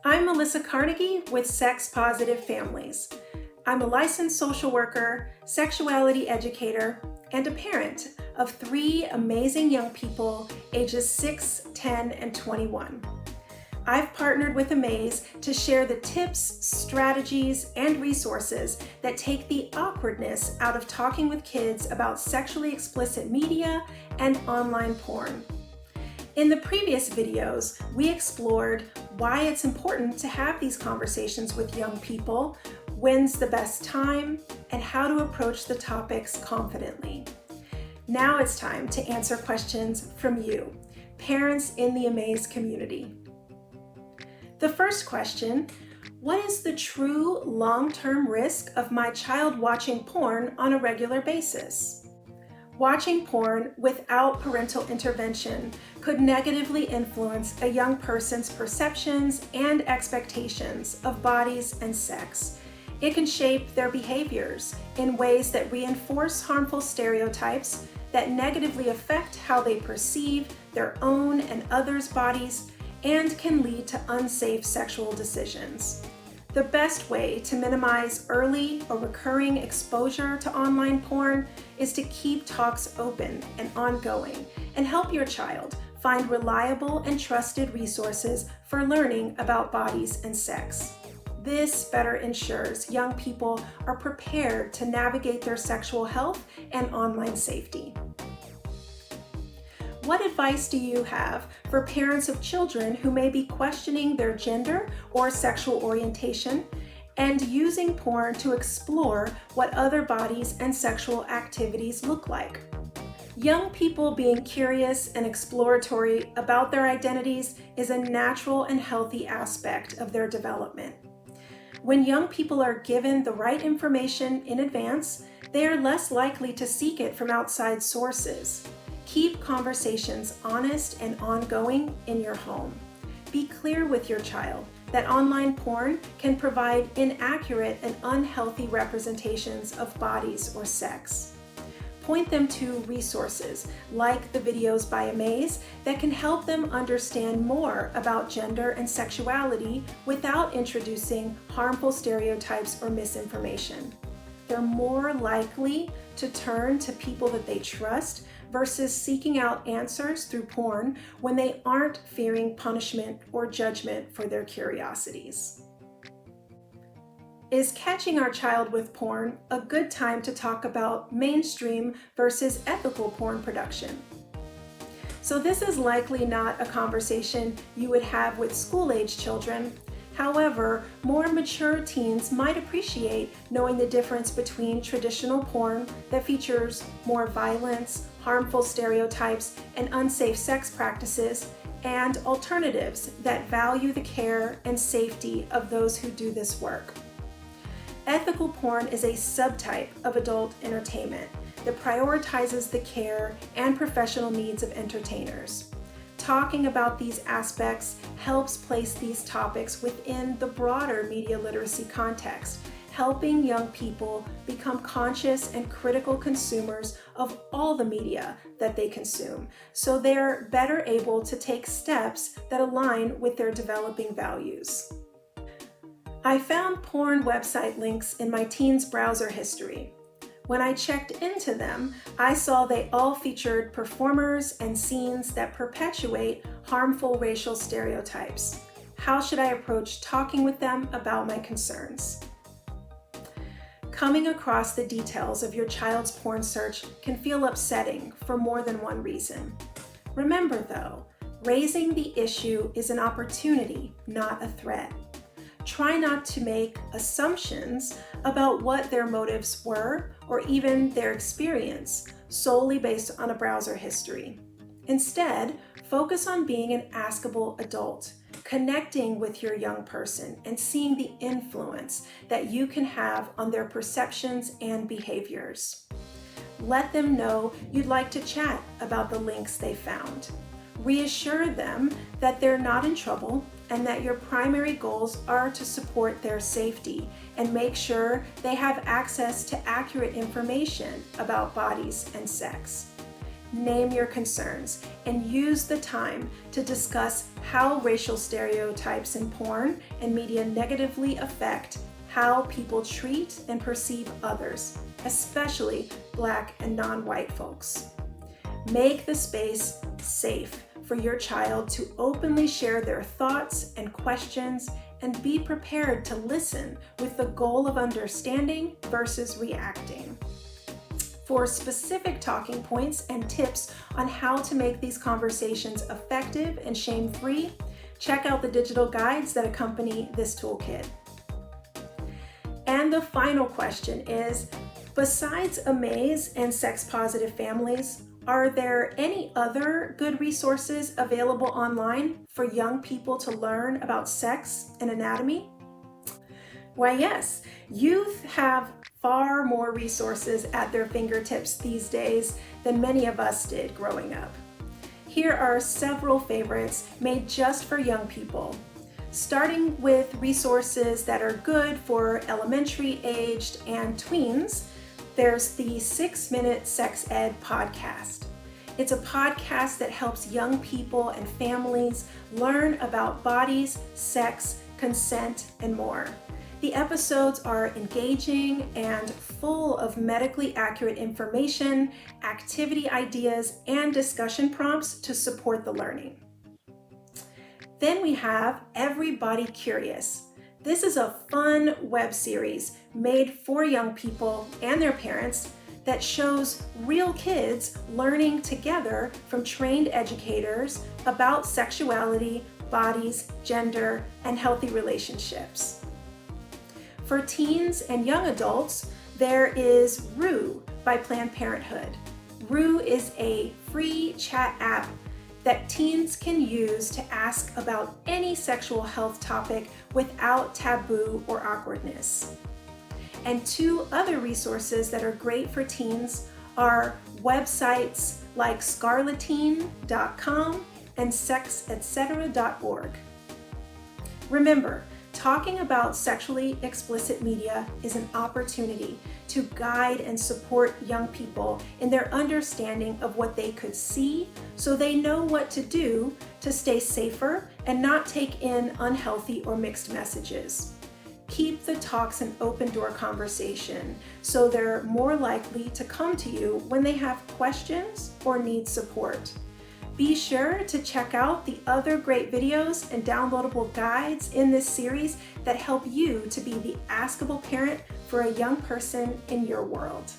I'm Melissa Carnegie with Sex Positive Families. I'm a licensed social worker, sexuality educator, and a parent of 3 amazing young people ages 6, 10, and 21. I've partnered with Amaze to share the tips, strategies, and resources that take the awkwardness out of talking with kids about sexually explicit media and online porn. In the previous videos, we explored why it's important to have these conversations with young people, when's the best time, and how to approach the topics confidently. Now it's time to answer questions from you, parents in the Amaze community. The first question, what is the true long-term risk of my child watching porn on a regular basis? Watching porn without parental intervention could negatively influence a young person's perceptions and expectations of bodies and sex. It can shape their behaviors in ways that reinforce harmful stereotypes that negatively affect how they perceive their own and others' bodies and can lead to unsafe sexual decisions. The best way to minimize early or recurring exposure to online porn is to keep talks open and ongoing and help your child find reliable and trusted resources for learning about bodies and sex. This better ensures young people are prepared to navigate their sexual health and online safety. What advice do you have for parents of children who may be questioning their gender or sexual orientation and using porn to explore what other bodies and sexual activities look like? Young people being curious and exploratory about their identities is a natural and healthy aspect of their development. When young people are given the right information in advance, they are less likely to seek it from outside sources. Keep conversations honest and ongoing in your home. Be clear with your child that online porn can provide inaccurate and unhealthy representations of bodies or sex. Point them to resources like the videos by Amaze that can help them understand more about gender and sexuality without introducing harmful stereotypes or misinformation. They're more likely to turn to people that they trust versus seeking out answers through porn when they aren't fearing punishment or judgment for their curiosities. Is catching our child with porn a good time to talk about mainstream versus ethical porn production? So this is likely not a conversation you would have with school-age children. However, more mature teens might appreciate knowing the difference between traditional porn that features more violence, harmful stereotypes, and unsafe sex practices, and alternatives that value the care and safety of those who do this work. Ethical porn is a subtype of adult entertainment that prioritizes the care and professional needs of entertainers. Talking about these aspects helps place these topics within the broader media literacy context, helping young people become conscious and critical consumers of all the media that they consume, so they're better able to take steps that align with their developing values. I found porn website links in my teen's browser history. When I checked into them, I saw they all featured performers and scenes that perpetuate harmful racial stereotypes. How should I approach talking with them about my concerns? Coming across the details of your child's porn search can feel upsetting for more than one reason. Remember though, raising the issue is an opportunity, not a threat. Try not to make assumptions about what their motives were or even their experience solely based on a browser history. Instead, focus on being an askable adult, connecting with your young person and seeing the influence that you can have on their perceptions and behaviors. Let them know you'd like to chat about the links they found. Reassure them that they're not in trouble and that your primary goals are to support their safety and make sure they have access to accurate information about bodies and sex. name your concerns, and use the time to discuss how racial stereotypes in porn and media negatively affect how people treat and perceive others, especially Black and non-white folks. Make the space safe for your child to openly share their thoughts and questions, and be prepared to listen with the goal of understanding versus reacting. For specific talking points and tips on how to make these conversations effective and shame-free, check out the digital guides that accompany this toolkit. And the final question is, besides Amaze and Sex Positive Families, are there any other good resources available online for young people to learn about sex and anatomy? Why, yes, youth have far more resources at their fingertips these days than many of us did growing up. Here are several favorites made just for young people, starting with resources that are good for elementary-aged and tweens. There's the 6-Minute Sex Ed podcast. It's a podcast that helps young people and families learn about bodies, sex, consent, and more. The episodes are engaging and full of medically accurate information, activity ideas, and discussion prompts to support the learning. Then we have Everybody Curious. This is a fun web series made for young people and their parents that shows real kids learning together from trained educators about sexuality, bodies, gender, and healthy relationships. For teens and young adults, there is Roo by Planned Parenthood. Roo is a free chat app that teens can use to ask about any sexual health topic without taboo or awkwardness. And two other resources that are great for teens are websites like scarleteen.com and sexetc.org. Remember, talking about sexually explicit media is an opportunity to guide and support young people in their understanding of what they could see, so they know what to do to stay safer and not take in unhealthy or mixed messages. Keep the talks an open door conversation so they're more likely to come to you when they have questions or need support. Be sure to check out the other great videos and downloadable guides in this series that help you to be the askable parent for a young person in your world.